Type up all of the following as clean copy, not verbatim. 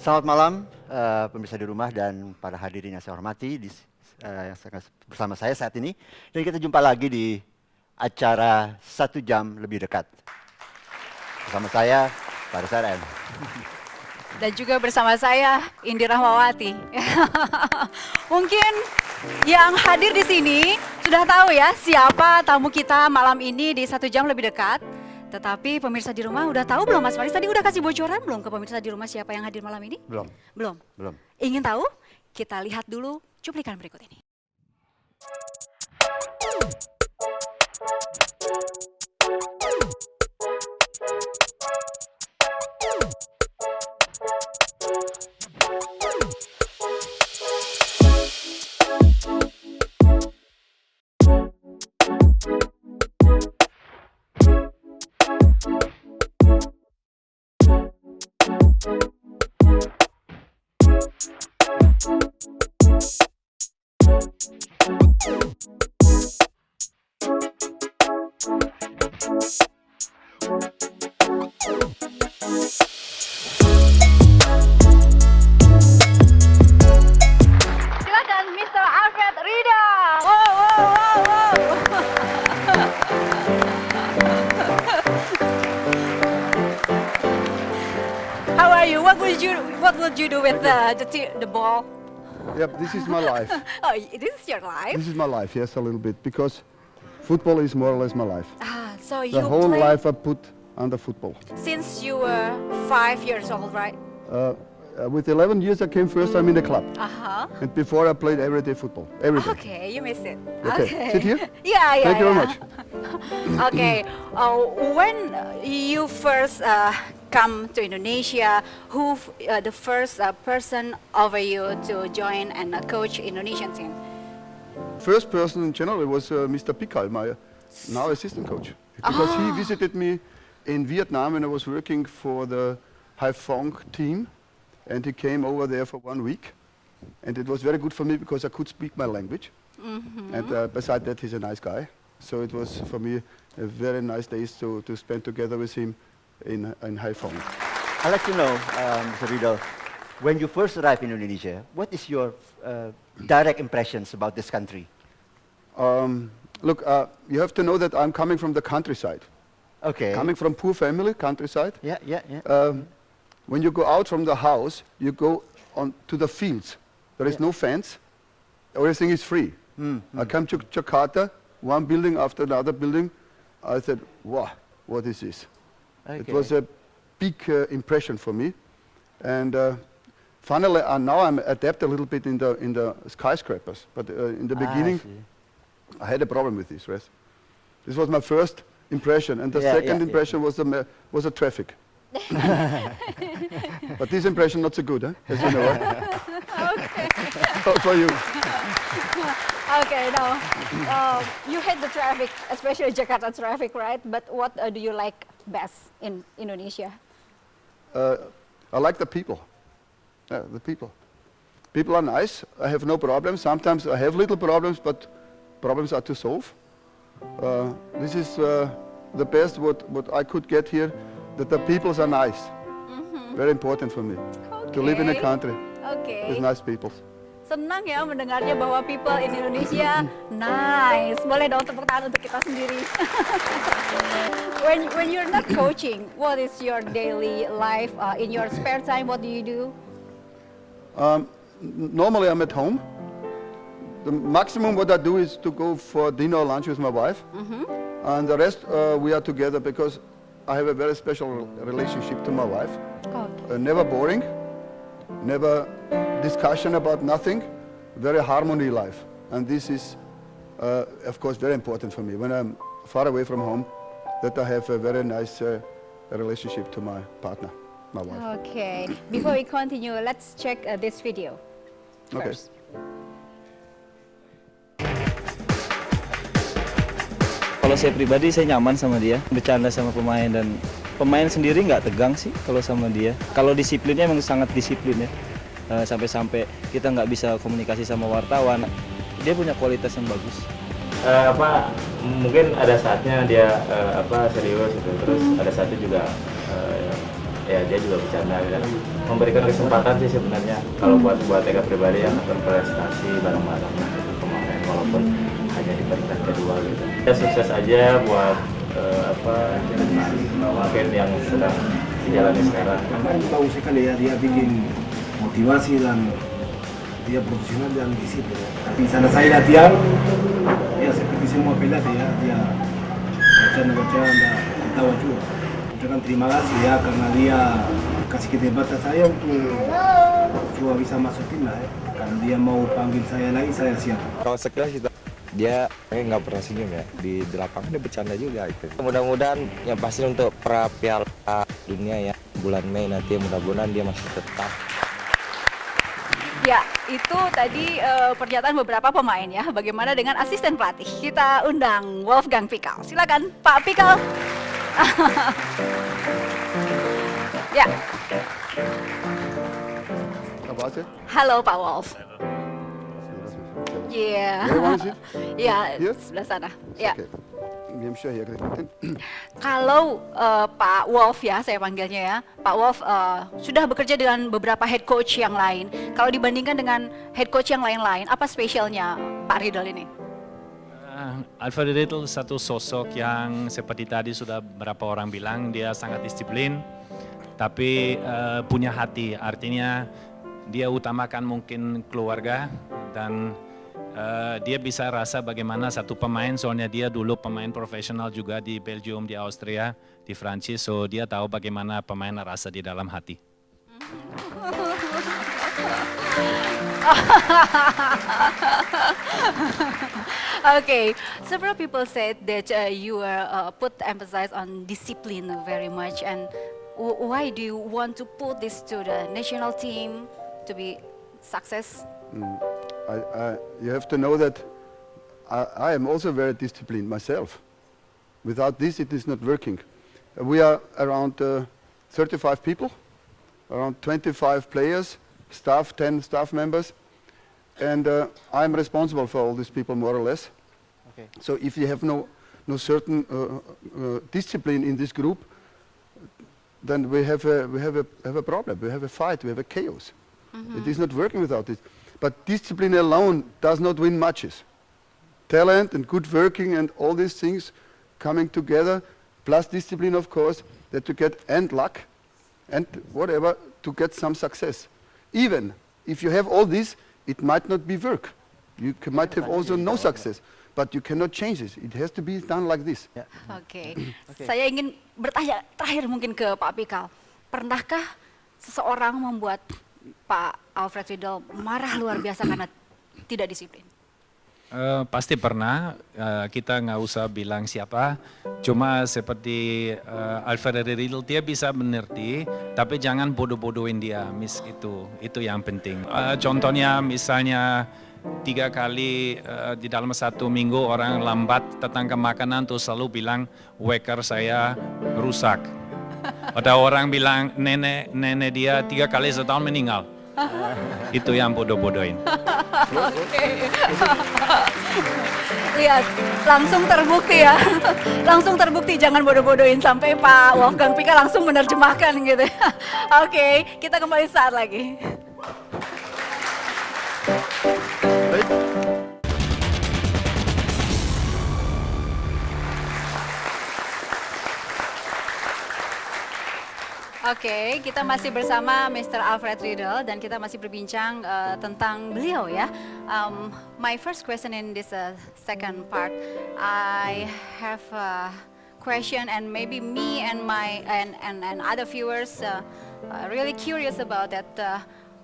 Selamat malam pemirsa di rumah dan para hadirin yang saya hormati yang bersama saya saat ini. Dan kita jumpa lagi di acara 1 jam lebih dekat. Bersama saya, Pak RM. Dan juga bersama saya, Indi Rahmawati. Mungkin yang hadir di sini sudah tahu ya siapa tamu kita malam ini di 1 jam lebih dekat. Tetapi pemirsa di rumah udah tahu belum Mas Faris? Tadi udah kasih bocoran belum ke pemirsa di rumah siapa yang hadir malam ini? Belum. Belum? Belum. Ingin tahu? Kita lihat dulu cuplikan berikut ini. Silakan Mr. Alfred Riedl. How are you? What would you do with the ball? Yep, this is my life. Oh, this is your life? This is my life, yes, a little bit, because football is more or less my life. So The you whole play life I put under football. since you were 5 years old, right? With 11 years I came first time in the club. Uh-huh. And before I played everyday football, every day. Okay, you missed it. Okay. Sit here? Yeah. Thank you very much. Okay, when you first come to Indonesia, who the first person over you to join and coach Indonesian team? First person in general was Mr. Pikal, my now assistant coach. Because he visited me in Vietnam when I was working for the Haiphong team. And he came over there for 1 week. And it was very good for me because I could speak my language. And beside that, he's a nice guy. So it was for me a very nice days to spend together with him in Haiphong. I'd like to know, Mr. Riedl, when you first arrived in Indonesia, what is your direct impressions about this country? Look, you have to know that I'm coming from the countryside. Okay. Coming from poor family, countryside. Yeah. When you go out from the house, you go on to the fields. There is no fence. Everything is free. I come to Jakarta, one building after another building. I said, wow, what is this? Okay. It was a big impression for me. And finally, now I'm adapt a little bit in the skyscrapers. But in the beginning, I had a problem with this, right? This was my first impression. And the second impression was the traffic. But this impression not so good, huh? As you know. Okay. For you. Okay, now you hate the traffic, especially Jakarta traffic, right? But what do you like best in Indonesia? I like the people. The people. People are nice. I have no problems. Sometimes I have little problems, but problems are to solve. This is the best what I could get here, that the peoples are nice. Very important for me. To live in a country with nice people. Senang ya mendengarnya bahwa people in Indonesia nice. Boleh dong tepuk tangan untuk kita sendiri. When you're not coaching, what is your daily life? In your spare time, what do you do? Normally I'm at home. The maximum what I do is to go for dinner or lunch with my wife. And the rest we are together because I have a very special relationship to my wife. Okay. Never boring, never discussion about nothing, very harmony life. And this is, of course, very important for me. When I'm far away from home, that I have a very nice relationship to my partner, my wife. Okay. Before we continue, let's check this video first. Kalau saya pribadi, saya nyaman sama dia, bercanda sama pemain, dan pemain sendiri nggak tegang sih kalau sama dia. Kalau disiplinnya memang sangat disiplin ya, sampai-sampai kita nggak bisa komunikasi sama wartawan. Dia punya kualitas yang bagus. Mungkin ada saatnya dia serius gitu, terus ada saatnya juga ya dia juga bercanda gitu. memberikan kesempatan sih sebenarnya kalau buat Eka pribadi yang berprestasi bareng-bareng itu kemarin walaupun hanya di peringkat kedua gitu. Ya sukses aja buat mungkin yang sedang dijalani sekarang. Kemarin bagus sekali ya, dia bikin motivasi dan dia profesional dan disiplin. Tapi sana saya latihan, ya seperti semua pelatih ya, dia bercanda, ketawa juga. Ucapkan terima kasih ya karena dia kasih kesempatan saya untuk juga bisa masuk timnas ya. Kalau dia mau panggil saya lagi, saya siap. Kalau sekilas kita dia nggak pernah senyum ya, di lapangan dia bercanda juga itu. Mudah-mudahan yang pasti untuk Piala Dunia ya bulan Mei nanti mudah-mudahan dia masih tetap. Ya, itu tadi pernyataan beberapa pemain ya. Bagaimana dengan asisten pelatih? Kita undang Wolfgang Pikal. Silakan, Pak Pikal. Ya. Apa sih? Halo Pak Wolf. Iya. Where was it? Iya, Here? sebelah sana. Ya. Okay. Wir haben schon hergekriegt. Kalau Pak Wolf ya, saya panggilnya ya, Pak Wolf sudah bekerja dengan beberapa head coach yang lain. Kalau dibandingkan dengan head coach yang lain-lain, apa spesialnya Pak Riedl ini? Alfred Riedl satu sosok yang seperti tadi sudah beberapa orang bilang, dia sangat disiplin, tapi punya hati. Artinya dia utamakan mungkin keluarga dan dia bisa rasa bagaimana satu pemain, soalnya dia dulu pemain profesional juga di Belgium, di Austria, di Prancis, so dia tahu bagaimana pemain rasa di dalam hati. Okay, several people said that you put emphasis on discipline very much, and why do you want to put this to the national team to be success? You have to know that I am also very disciplined myself. Without this, it is not working. We are around 35 people, around 25 players, staff, 10 staff members, and I'm responsible for all these people more or less. Okay. So if you have no certain discipline in this group, then we have a problem. We have a fight. We have a chaos. It is not working without it. But discipline alone does not win matches. Talent and good working and all these things coming together, plus discipline of course, that you get, and luck, and whatever, to get some success. Even if you have all this, it might not be work. You might have also no success, but you cannot change this. It has to be done like this. Oke. Saya ingin bertanya terakhir mungkin ke Pak Pikal. Pernahkah seseorang membuat Pak Alfred Riedl marah luar biasa karena tidak disiplin? Pasti pernah, kita nggak usah bilang siapa, cuma seperti Alfred Riedl, dia bisa mengerti, tapi jangan bodoh-bodohin dia, itu yang penting. Contohnya misalnya 3 kali di dalam 1 minggu orang lambat datang ke makanan tuh selalu bilang waker saya rusak. Ada orang bilang nenek dia 3 kali setahun meninggal. Itu yang bodoh-bodohin. Lihat, langsung terbukti ya. Langsung terbukti, jangan bodoh-bodohin, sampai Pak Wolfgang Pikal langsung menerjemahkan gitu. Oke, kita kembali saat lagi. Oke, kita masih bersama Mr. Alfred Riedl dan kita masih berbincang tentang beliau ya. My first question in this second part, I have a question, and maybe me and my and other viewers really curious about that.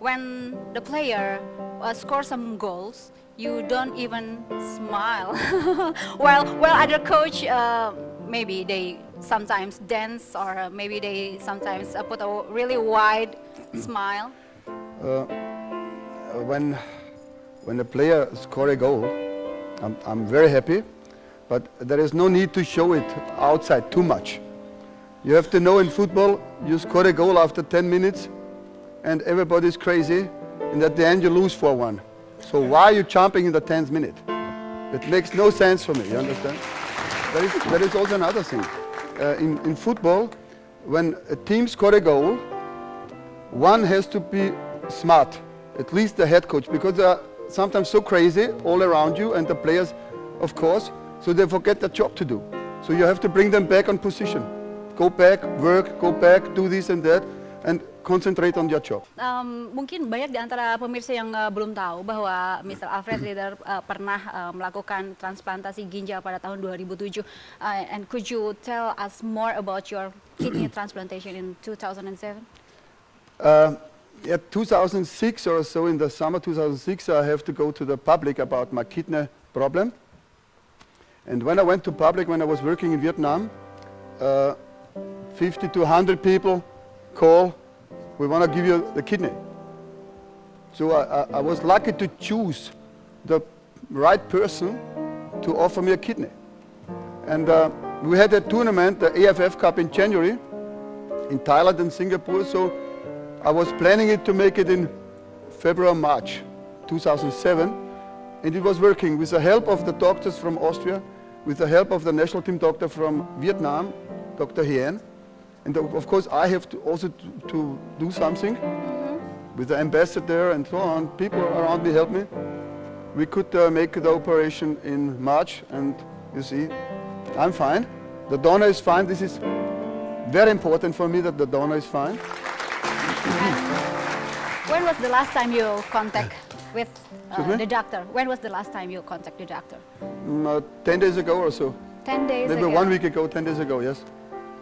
When the player scores some goals, you don't even smile. while other coach maybe they sometimes dance, or maybe they sometimes put a really wide smile. When a player scores a goal, I'm very happy, but there is no need to show it outside too much. You have to know in football, you score a goal after 10 minutes, and everybody's crazy, and at the end you lose 4-1. So why are you jumping in the 10th minute? It makes no sense for me, you understand? There is also another thing. In football, when a team scores a goal, one has to be smart, at least the head coach, because they are sometimes so crazy all around you, and the players, of course, so they forget their job to do. So you have to bring them back on position. Go back, work, go back, do this and that, and concentrate on your job. Mungkin banyak di antara pemirsa yang belum tahu bahwa Mr. Alfred Riedl pernah melakukan transplantasi ginjal pada tahun 2007. And could you tell us more about your kidney transplantation in 2007? Yeah, 2006 or so, in the summer 2006, I have to go to the public about my kidney problem. And when I went to public, when I was working in Vietnam, 50 to 100 people call, we want to give you the kidney. So I was lucky to choose the right person to offer me a kidney. And we had a tournament, the AFF Cup in January, in Thailand and Singapore. So I was planning it to make it in February, March 2007. And it was working with the help of the doctors from Austria, with the help of the national team doctor from Vietnam, Dr. Hien. And of course, I have to also to do something with the ambassador and so on. People around me helped me. We could make the operation in March, and you see, I'm fine. The donor is fine. This is very important for me that the donor is fine. When was the last time you contact with Excuse me? the doctor? When was the last time you contact the doctor? 10 days ago or so. 10 days Maybe ago. 1 week ago, 10 days ago, yes.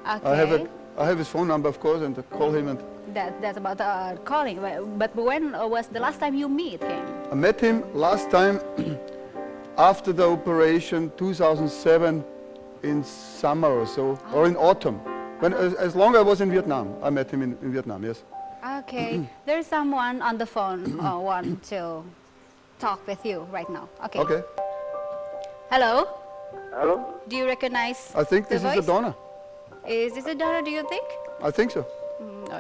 Okay. I have his phone number, of course, and I call him. And That's about calling. But when was the last time you meet him? I met him last time after the operation, 2007, in summer or so, or in autumn. When, as long as I was in Vietnam, I met him in Vietnam, yes. Okay. There's someone on the phone want to talk with you right now. Okay. Okay. Hello? Hello? Do you recognize I think the this is voice? the donor. Is this a donor, do you think? I think so.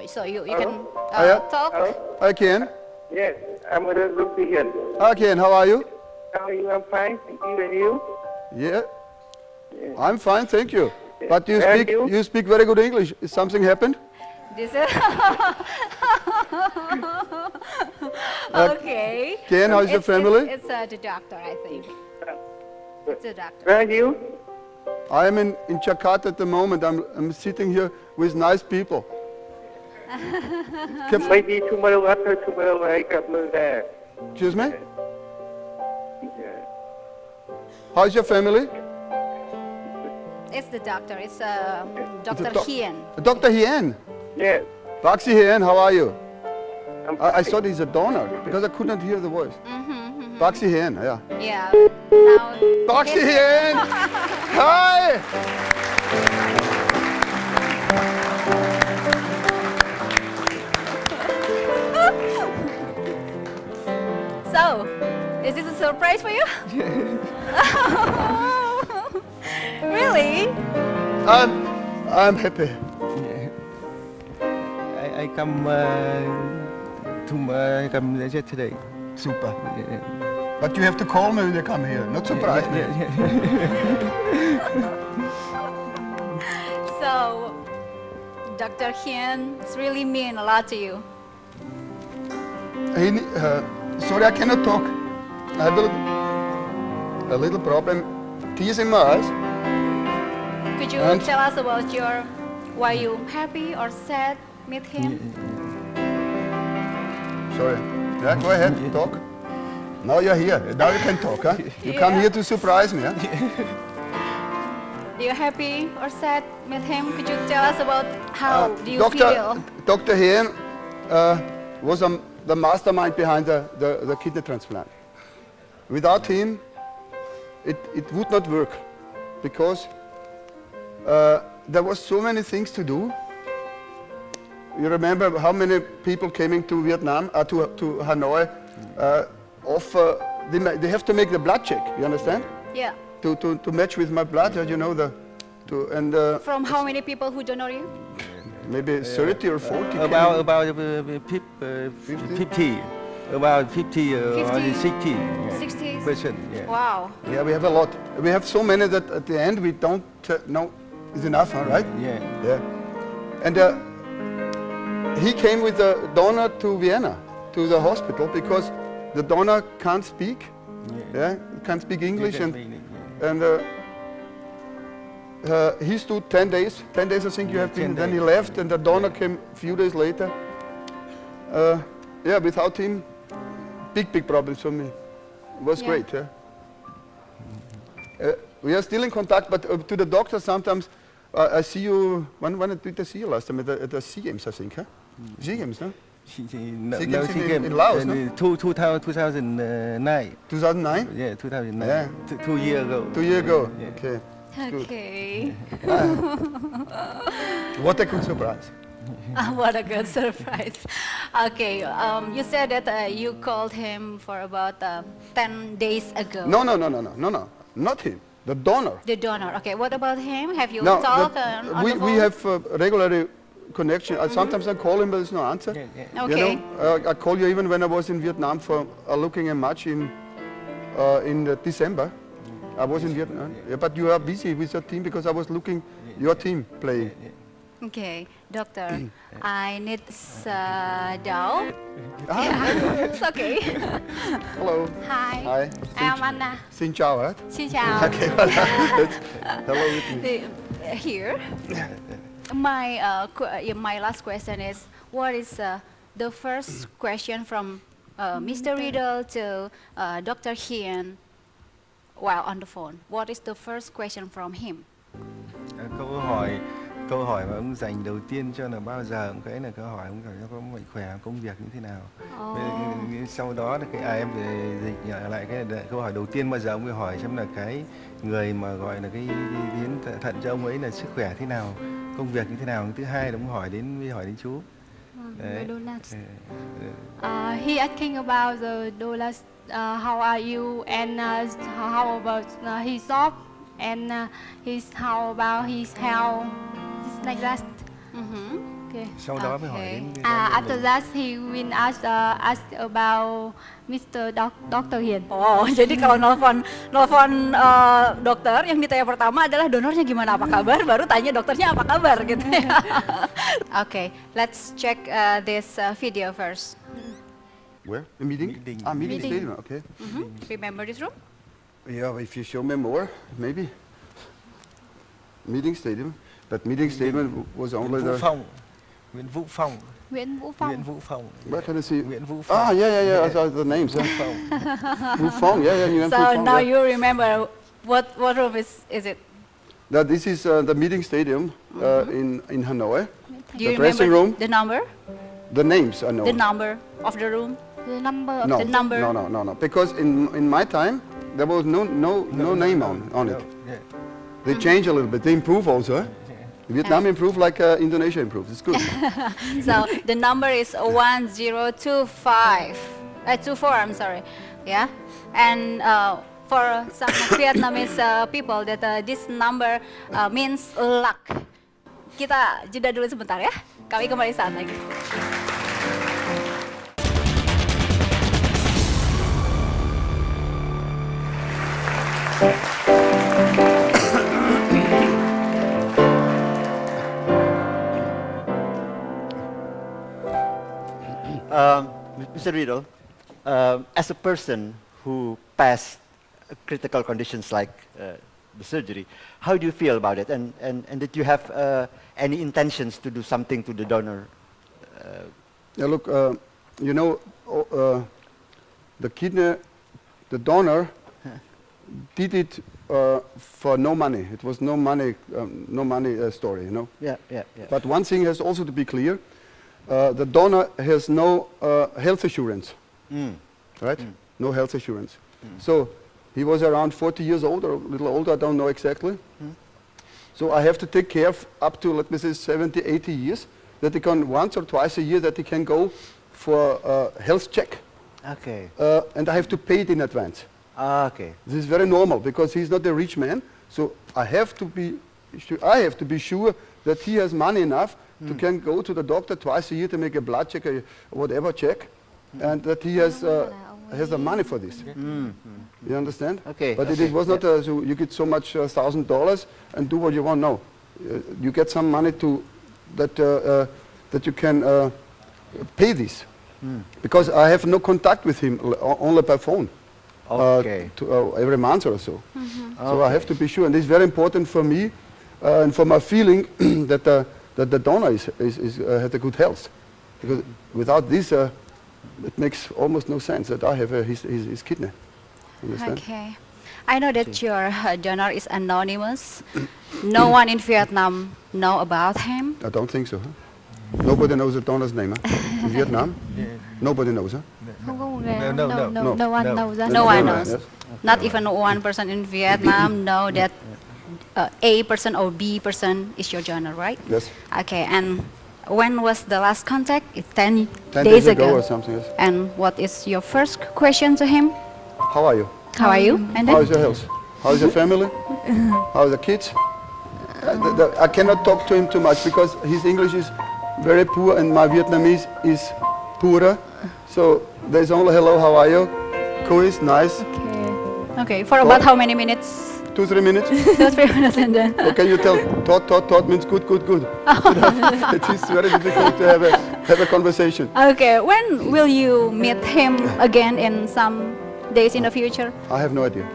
So you can yeah. talk? Hello? Hi, Ken. Yes, I'm going to look here. Hi, Ken. How are you? How are you? I'm fine. Thank you. And you? Yeah. I'm fine, thank you. But And you speak very good English. Is something happened? This is okay. Ken, how's your family? It's the doctor, I think. It's the doctor. Where are you? I am in Jakarta at the moment. I'm sitting here with nice people. Maybe tomorrow after tomorrow I come there. Excuse me? Yeah. How's your family? It's the doctor. It's Dr. Hien. Dr. Hien. Yes. Baxi Hien, how are you? I'm I fine. thought he's a donor because I could not hear the voice. Baxi Hien, yeah. Yeah. Now. Baxi Hien! Hi! So, is this a surprise for you? Really? I'm happy. I come come yesterday. Super. But you have to call me when you come here, not surprise me. So, Dr. Hien, it's really mean a lot to you. Sorry, I cannot talk. I have a little problem. Tears in my eyes. Could you And- tell us about why you happy or sad with him? Sorry. Yeah, go ahead, talk. Now you're here. Now you can talk, huh? You come Yeah. here to surprise me, huh? You happy or sad with him? Could you tell us about how do you feel? Dr. Hien was the mastermind behind the kidney transplant. Without him, it would not work because there was so many things to do. You remember how many people came to Vietnam, to Hanoi, they have to make the blood check, you understand? Yeah. To match with my blood, you know, From how many people who donor you? maybe 30 or 40. About 50. About 50 or 50. 60. 60? Percent. Yeah. Wow. Yeah, we have a lot. We have so many that at the end we don't know is enough, huh, right? Yeah. Yeah. And he came with the donor to Vienna, to the hospital, because the donor can't speak, can't speak English, and he stood 10 days. 10 days, I think you have been. Then he left, and the donor came a few days later. Without him, big problems for me. It was great. Yeah. We are still in contact, but to the doctor sometimes. I see you. When did I see you last time? At the SEA Games, I think, huh? SEA Games, no? In Laos, no? 2009. 2009? Yeah, 2009. Yeah. 2 years ago. 2 years ago. Yeah. Okay. Okay. What a good surprise. What a good surprise. Okay, you said that you called him for about 10 days ago. No, not him. The donor. The donor. Okay, what about him? Have you No, talked on the we phone? have regular connection. Sometimes I call him, but there's no answer. Okay. You know, I call you even when I was in Vietnam for looking a match in December. I was in Vietnam. Yeah, but you are busy with your team because I was looking your team playing. Okay, doctor, I need dough. It's okay. Hello. Hi. Hi. I'm Anna. Xin chào, right? Xin chào. Okay, hello with me. Here, my last question is, what is the first question from Mr. Riedl to Dr. Hien while on the phone? What is the first question from him? Câu hỏi mà ông dành đầu tiên cho là bao giờ cũng cái là câu hỏi ông có mạnh khỏe, công việc như thế nào. Sau đó là cái em về dịch lại cái câu hỏi đầu tiên bao giờ ông phải hỏi xem là cái người mà gọi là cái hiến thận cho ông ấy là sức khỏe thế nào, công việc như thế nào. Thứ hai là ông hỏi đến chú. Đấy. He asking about the dollars. How are you and how about his job and how about his health, just like that. Okay. Sau đó mới hỏi đến After that he will ask about Mr. Dr. Hien. Oh, jadi kalau nelfon dokter yang ditanya pertama adalah donornya gimana, apa kabar, baru tanya dokternya apa kabar gitu ya. Okay, let's check this video first. Where? The meeting? Meeting stadium, okay. Remember this room? Yeah, if you show me more, maybe. Meeting stadium. But meeting stadium was only the... Nguyễn Vũ Phong. Where can I see? Nguyễn Vũ Phong. Yeah. I saw the names. Vũ Phong, yeah. So now you remember what room is it? Now this is the meeting stadium in Hanoi. Do you the dressing remember room. the number? The names I know. The number of the room? The number of the number? No. Because in my time there was no name on it. They change a little bit. They improve also. Vietnam improved like Indonesia improved. It's good. So the number is 24. I'm sorry. Yeah, and for some Vietnamese people, that this number means luck. Kita jeda dulu sebentar ya. Kami kembali saat lagi. Mr. Riedl, as a person who passed critical conditions like the surgery, how do you feel about it? And did you have any intentions to do something to the donor? Yeah, look, you know, the kidney, the donor did it for no money. It was no money story, you know. Yeah. But one thing has also to be clear. The donor has no health assurance, right? No health assurance. So he was around 40 years old or a little older, I don't know exactly. So I have to take care of up to, let me say, 70, 80 years, that he can once or twice a year that he can go for a health check. Okay. And I have to pay it in advance. Okay. This is very normal because he's not a rich man. So I have to be sure that he has money enough to can go to the doctor twice a year to make a blood check or whatever check, and that he has the money for this. You understand? Okay. But it was not so you get so much $1,000 and do what you want. No, you get some money to that you can pay this because I have no contact with him, only by phone. Okay. Every month or so. So I have to be sure, and it's very important for me and for my feeling that the donor has a good health. Because without this, it makes almost no sense that I have his kidney. Understand? Okay. I know that your donor is anonymous. No one in Vietnam know about him. I don't think so. Huh? Nobody knows the donor's name, huh? In Vietnam? Nobody knows, huh? Không có một người. No, No one knows that. No one Yes. knows. Not even one person in Vietnam know that A person or B person is your donor, right? Yes. Okay, and when was the last contact? It's 10 10 days days ago ago. or something, yes. And what is your first question to him? How are you? How are you? And How then? is your health? How is your family? How are the kids? I cannot talk to him too much because his English is very poor and my Vietnamese is poorer. So there's only hello, how are you? Cool, nice. Okay, for about how many minutes? 2-3 minutes. 2-3 minutes and then. Or can you tell tot means good. It is very difficult to have a conversation. Okay, when will you meet him again in some days in the future? I have no idea.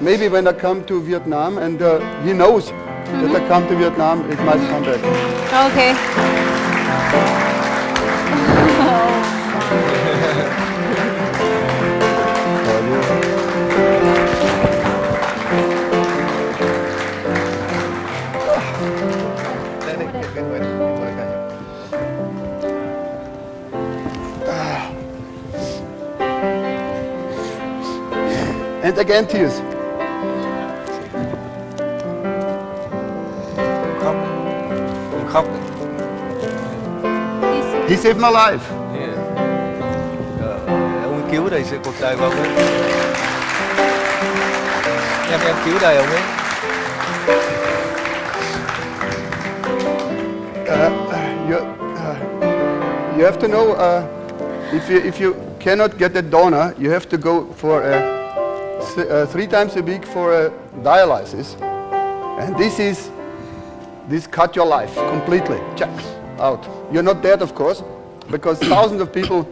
Maybe when I come to Vietnam and he knows that I come to Vietnam, it might come back. Okay. And again tears. Khóc. He saved my life. Ông cứu đời sự cuộc đời của ông ấy. Em cứu đời ông ấy. You have to know if you cannot get a donor, you have to go for 3 times a week for a dialysis, and this cut your life completely. Check out. You're not dead, of course, because thousands of people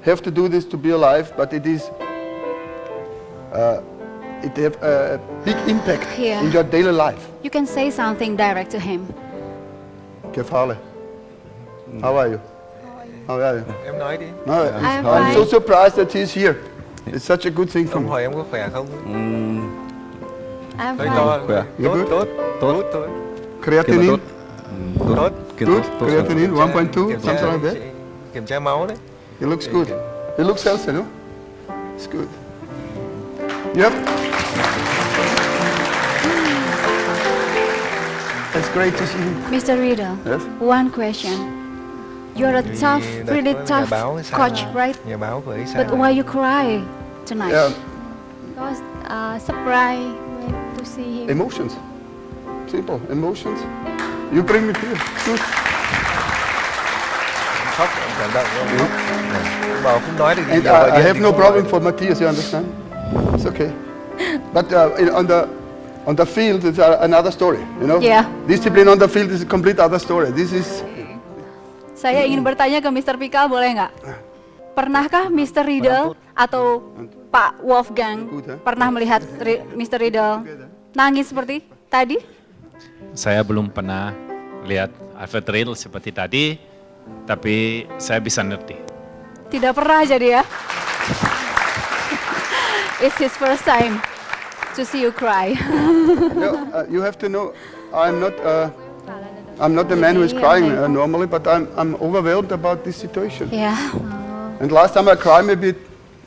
have to do this to be alive, but it have a big impact Yeah. in your daily life. You can say something direct to him. Kefale. How are you? How are you? Em nói đi. No, I'm I'm so fine. surprised that he's here. It's such a good thing for Ông me. hỏi em có khỏe không? I'm Hơi fine. to. Khỏe. Tốt, You tốt, tốt thôi. Creatinine? Tốt. Good. Creatinine 1.2, Kiểm something like that. Kiểm tra máu đấy. He looks good. He looks healthy, no? It's good. Yep. It's great to see him. Mr. Riedl, Yes. one question. You're a tough, Đợt really có nhà tough báo hay sao coach, mà- right? Nhà báo vừa ấy sao But mà- why you cry tonight? Yeah, Was surprised to see him. emotions. Simple. Emotions. You bring me here. Good. Khóc, cảm động không? Bảo không nói được gì And nhiều, gọi I điện have thì no không problem nói for Matthias, you understand? It's okay. But on the field, it's another story, you know? Yeah. Discipline on the field is a complete other story. This is... Saya ingin bertanya ke Mr. Pikal, boleh nggak? Pernahkah Mr. Riedl atau Pak Wolfgang pernah melihat Mr. Riedl nangis seperti tadi? Saya belum pernah lihat Alfred Riedl seperti tadi, tapi saya bisa ngerti. Tidak pernah jadi ya? It's his first time to see you cry. You have to know, I'm not the man who is crying normally, but I'm overwhelmed about this situation. Ya, And last time I cried, maybe,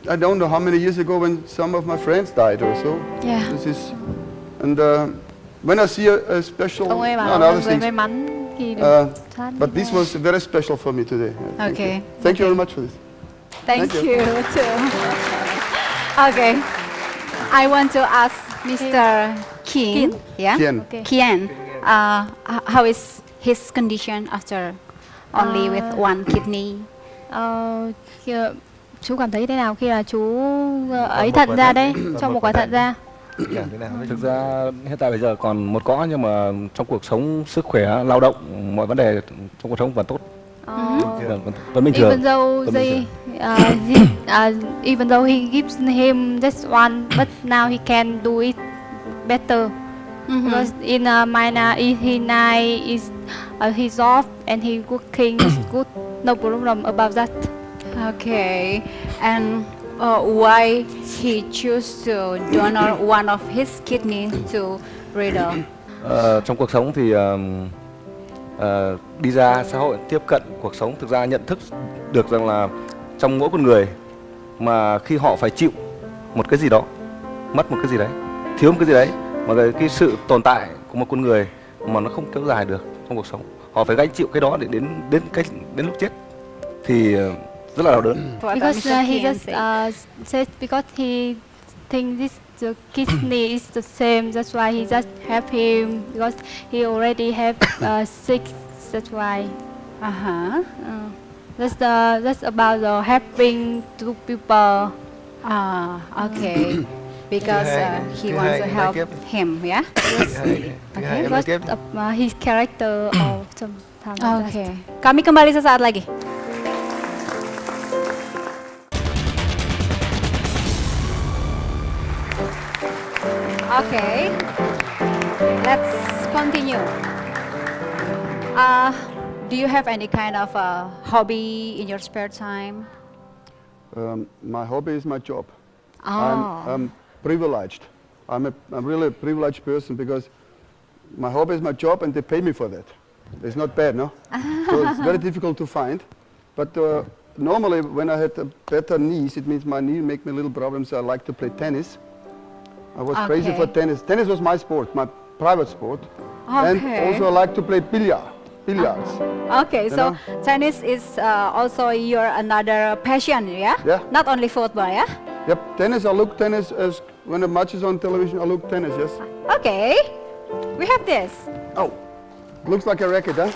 I don't know how many years ago when some of my friends died or so. ya. This is, and when I see a special, Ông ấy bảo and là other người things, may mắn khi được sát but this was very special for me today. Okay. Thank you very much for this. Thank Thank you too. Okay, I want to ask Mr. Kien, yeah? Kien. Okay. Kien, how is his condition after only with one kidney? Chú cảm thấy thế nào khi là chú ấy thận ra đấy, cho một quả thận ra? Cảm thế nào? Thực ra hiện tại bây giờ còn một cõ nhưng mà trong cuộc sống, sức khỏe, lao động, mọi vấn đề trong cuộc sống vẫn tốt. Vẫn bình thường. Even though Vẫn bình even though he gives him this one, but now he can do it better. Because in he night is he's off and he working is good. No problem about that. Okay, and why he choose to donate one of his kidney to Riedl? Trong cuộc sống thì đi ra xã hội tiếp cận cuộc sống, thực ra nhận thức được rằng là trong mỗi con người mà khi họ phải chịu một cái gì đó, mất một cái gì đấy, thiếu một cái gì đấy, mà cái sự tồn tại của một con người mà nó không kéo dài được trong cuộc sống, họ phải gánh chịu cái đó để đến lúc chết thì rất là đau đớn. Because he just said because he think this the kidney is the same. That's why he just help him because he already have sick. That's why. That's about the helping to people. Okay. Because he wants to help him, yeah? Okay. Because of his character or sometimes. Okay. Kami kembali sesaat lagi. Okay, let's continue. Do you have any kind of hobby in your spare time? My hobby is my job. I'm privileged. I'm a really privileged person because my hobby is my job and they pay me for that. It's not bad, no? So it's very difficult to find. But normally when I had a better knees, it means my knee make me little problems, so I like to play tennis. I was crazy for tennis. Tennis was my sport, my private sport. And also I like to play billiards. Okay, so tennis is also your another passion, yeah? Yeah. Not only football, yeah? Yep, tennis, I look tennis as when a match is on television, I look tennis, yes. Okay, we have this. Oh, looks like a racket, huh?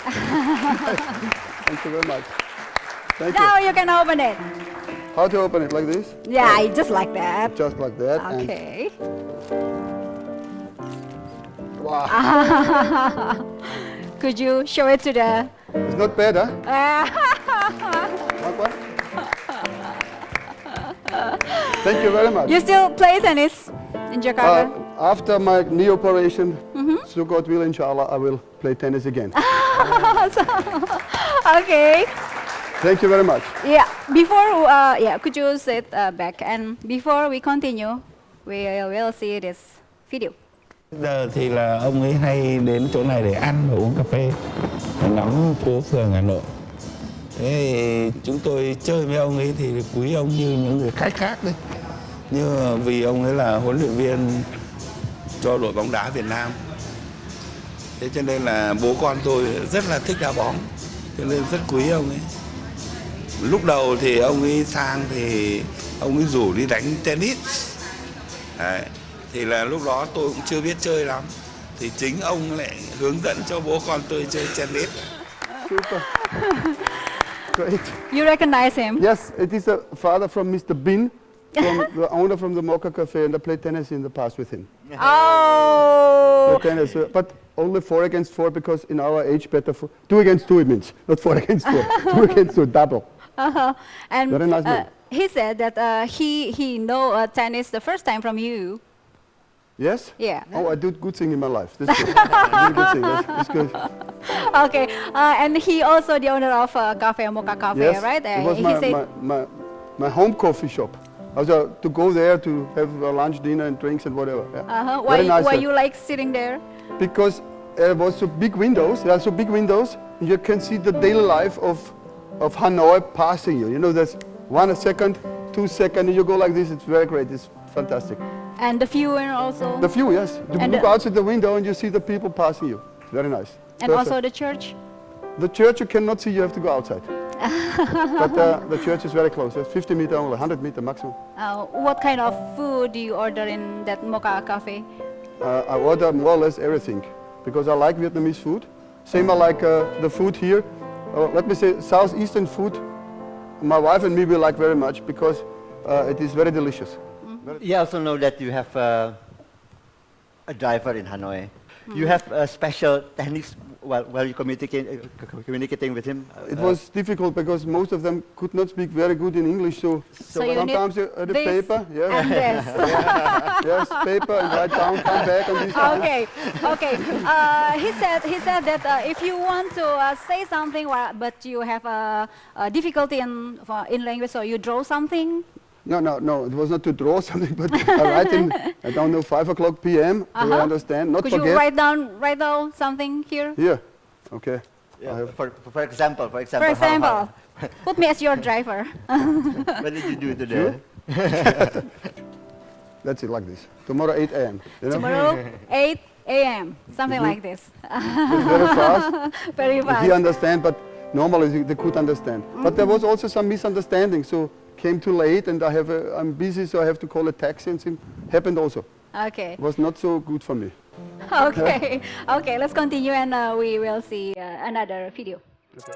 Thank you very much. Thank you. Now you can open it. How to open it, like this? Yeah, just like that. Just like that. Okay. Wow. Could you show it to the... It's not bad, huh? Like what? Thank you very much. You still play tennis in Jakarta? After my knee operation, so God will, inshallah, I will play tennis again. Okay. Thank you very much. Yeah, before, could you sit back? And before we continue, we will see this video. Giờ thì là ông ấy hay đến chỗ này để ăn và uống cà phê ngắm phố phường Hà Nội. Thế chúng tôi chơi với ông ấy thì quý ông như những người khách khác đấy. Nhưng vì ông ấy là huấn luyện viên cho đội bóng đá Việt Nam. Thế cho nên là bố con tôi rất là thích đá bóng, cho nên rất quý ông ấy. Lúc đầu thì ông ấy sang thì ông ấy rủ đi đánh tennis. Đấy. Thì là lúc đó tôi cũng chưa biết chơi lắm. Thì chính ông lại hướng dẫn cho bố con tôi chơi tennis. Super. Great. You recognize him? Yes, it is a father from Mr. Bin, from the owner from the Mocha Cafe, and I played tennis in the past with him. Oh! Played tennis, but only 4 against 4 because in our age, better 2 against 2 it means, not 4 against 4. 2 against 2, double. And very nice man. He said that he know tennis the first time from you. Yes? Yeah. Oh, I did good thing in my life. That's good. I did good thing. That's good. Okay, and he also the owner of Cafe Mocha Cafe, Yes, right? it was He said my home coffee shop. I was to go there to have lunch, dinner, and drinks and whatever. Yeah. Why you like sitting there? Because there was so big windows. There are so big windows, and you can see the daily life of Hanoi passing you. You know, there's 1 second, 2 seconds, and you go like this. It's very great. It's fantastic. And the view and also. The view, yes. You And look outside the window and you see the people passing you. It's very nice. And Perfect. also the church. The church you cannot see. You have to go outside. But the church is very close. It's 50 meters only, 100 meters maximum. What kind of food do you order in that Mocha Cafe? I order more or less everything because I like Vietnamese food. Same I like the food here. Let me say southeastern food. My wife and me we like very much because it is very delicious. You also know that you have a driver in Hanoi. You have a special techniques while you communicating with him? It was difficult because most of them could not speak very good in English, so you sometimes need the this paper, yes, and this. yes, paper and write down, come back and this. Okay. He said that if you want to say something, but you have a difficulty in language, so you draw something. No, it was not to draw something, but I write in, I don't know, 5 o'clock p.m. Do I understand? Not Could forget. you write down something here? Here, okay. Yeah, for example. For example, put me as your driver. What did you do today? That's it, like this. Tomorrow 8 a.m. You know? Tomorrow 8 a.m. Something like this. It's very fast. Very fast. He understand, but normally they could understand. But there was also some misunderstanding, so came too late and I'm busy, so I have to call a taxi, and it happened also. Okay. It was not so good for me. Okay. Okay, let's continue and we will see another video. Okay.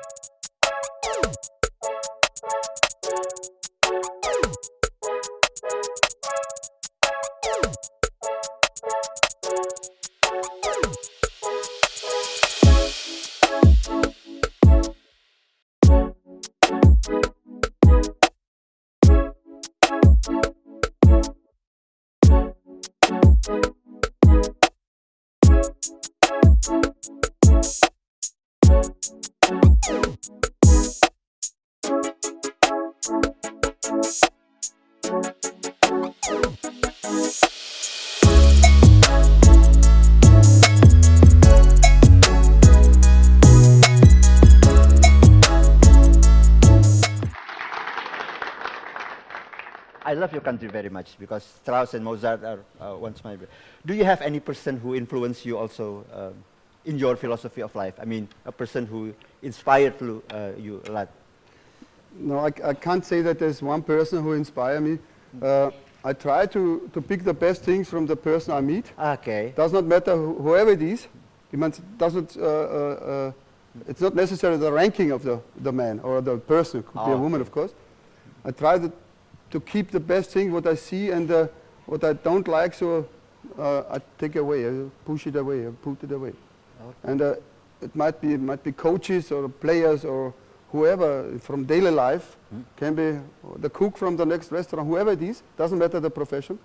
I love your country very much because Strauss and Mozart are once my. Do you have any person who influenced you also in your philosophy of life? I mean, a person who inspired you a lot. No, I can't say that there's one person who inspired me. I try to pick the best things from the person I meet. Okay. Does not matter whoever it is. It's not necessarily the ranking of the man or the person. It could be a woman, of course. I try to keep the best thing what I see, and what I don't like, so I take away, I push it away, I put it away. Okay. And it might be coaches or players or whoever from daily life, can be the cook from the next restaurant, whoever it is, doesn't matter the profession.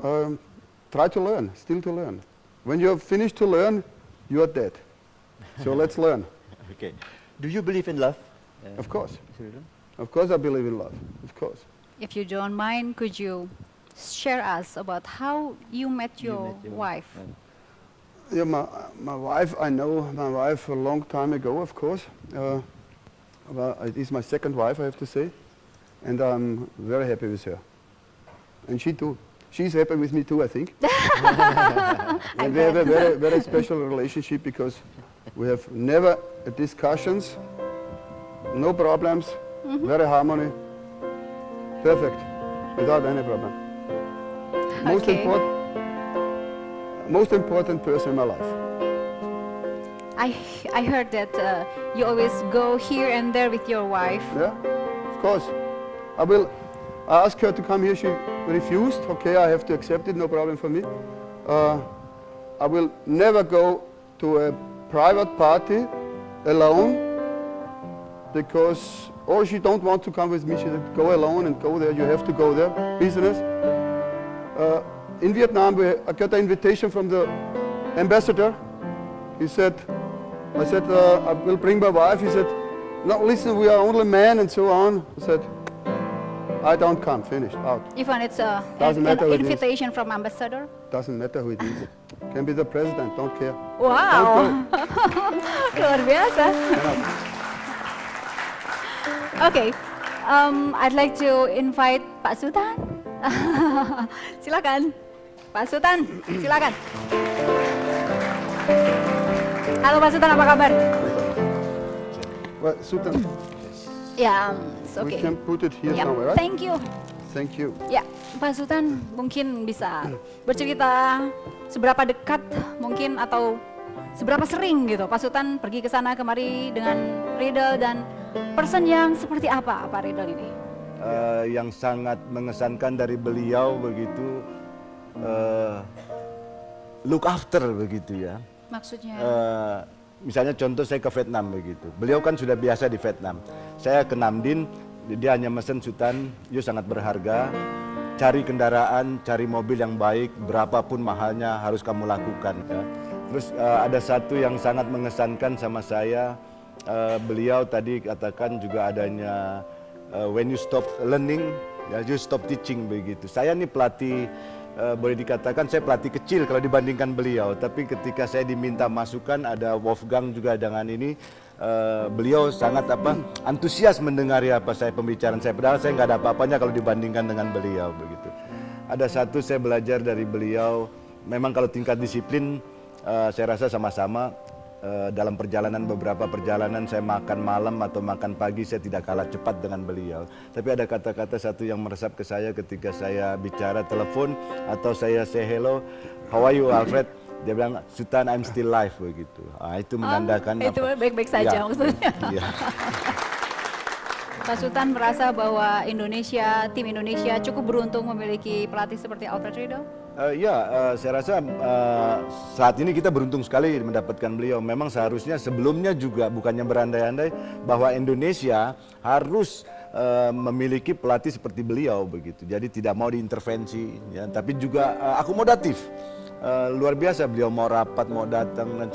Try to learn, still to learn. When you're finished to learn, you are dead. So let's learn. Okay. Do you believe in love? Of course. Of course I believe in love, of course. If you don't mind, could you share us about how you met your wife? Yeah, my wife, I know my wife a long time ago, of course. Well, it is my second wife, I have to say. And I'm very happy with her. And she too. She's happy with me too, I think. And we have a very, very special relationship because we have never discussions, no problems, very harmony. Perfect, without any problem. Most important person in my life. I heard that you always go here and there with your wife. Yeah, of course. I asked her to come here, she refused. Okay, I have to accept it, no problem for me. I will never go to a private party alone because, or she don't want to come with me, she said, go alone and go there, you have to go there, business. In Vietnam, I got an invitation from the ambassador. He said, I said, I will bring my wife. He said, no, listen, we are only men and so on. I said, I don't come, finished, out. Even it's an invitation from ambassador? Doesn't matter who it is. Can be the president, don't care. Wow, luar biasa. Okay, I'd like to invite Pak Sultan. Silakan, Pak Sultan, silakan. Halo Pak Sultan, apa kabar? Well, Sultan. Ya, it's okay. We can put it here somewhere, right? Thank you. Thank you. Ya, Pak Sultan mungkin bisa bercerita seberapa dekat mungkin atau seberapa sering gitu Pak Sultan pergi ke sana kemari dengan Riedl, dan person yang seperti apa Pak Riedl ini? Yang sangat mengesankan dari beliau begitu, look after begitu ya. Maksudnya? misalnya contoh saya ke Vietnam begitu. Beliau kan sudah biasa di Vietnam. Saya ke Nam Dinh, dia hanya mesen Sultan, you sangat berharga. Cari kendaraan, cari mobil yang baik, berapapun mahalnya harus kamu lakukan. Ya. Terus ada satu yang sangat mengesankan sama saya, beliau tadi katakan juga adanya when you stop learning, ya, you stop teaching begitu. Saya nih pelatih, boleh dikatakan saya pelatih kecil kalau dibandingkan beliau. Tapi ketika saya diminta masukan, ada Wolfgang juga dengan ini, beliau sangat antusias mendengar apa saya pembicaraan saya. Padahal saya nggak ada apa-apanya kalau dibandingkan dengan beliau begitu. Ada satu saya belajar dari beliau, memang kalau tingkat disiplin saya rasa sama-sama. Dalam beberapa perjalanan saya makan malam atau makan pagi saya tidak kalah cepat dengan beliau. Tapi ada kata-kata satu yang meresap ke saya ketika saya bicara telepon atau saya say hello, how are you Alfred? Dia bilang, Sultan I'm still alive begitu. Itu menandakan itu baik-baik saja maksudnya. Iya. Pak Sultan merasa bahwa tim Indonesia cukup beruntung memiliki pelatih seperti Alfred Riedl? Saya rasa saat ini kita beruntung sekali mendapatkan beliau. Memang seharusnya sebelumnya juga bukannya berandai-andai bahwa Indonesia harus memiliki pelatih seperti beliau begitu. Jadi tidak mau diintervensi, ya, tapi juga akomodatif. Luar biasa beliau mau rapat, mau datang.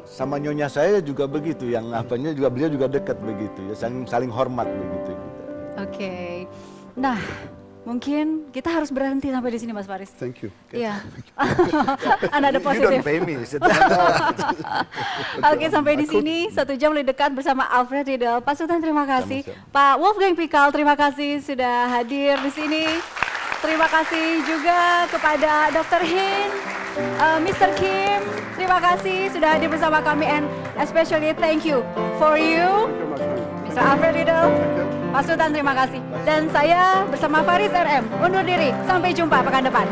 Sama nyonya saya juga begitu, yang juga beliau juga dekat begitu, ya, saling hormat begitu. Oke. Nah, mungkin kita harus berhenti sampai di sini, Mas Faris. Thank you. Iya. Anda ada positif. You don't pay me. Oke, sampai di sini 1 jam lebih dekat bersama Alfred Riedl. Pak Sultan terima kasih. Pak Wolfgang Pikal terima kasih sudah hadir di sini. Terima kasih juga kepada Dr. Hin, Mr. Kim. Terima kasih sudah hadir bersama kami, and especially thank you for you, Mr. Alfred Riedl. Pak Sultan terima kasih. Dan saya bersama Faris RM undur diri. Sampai jumpa pekan depan.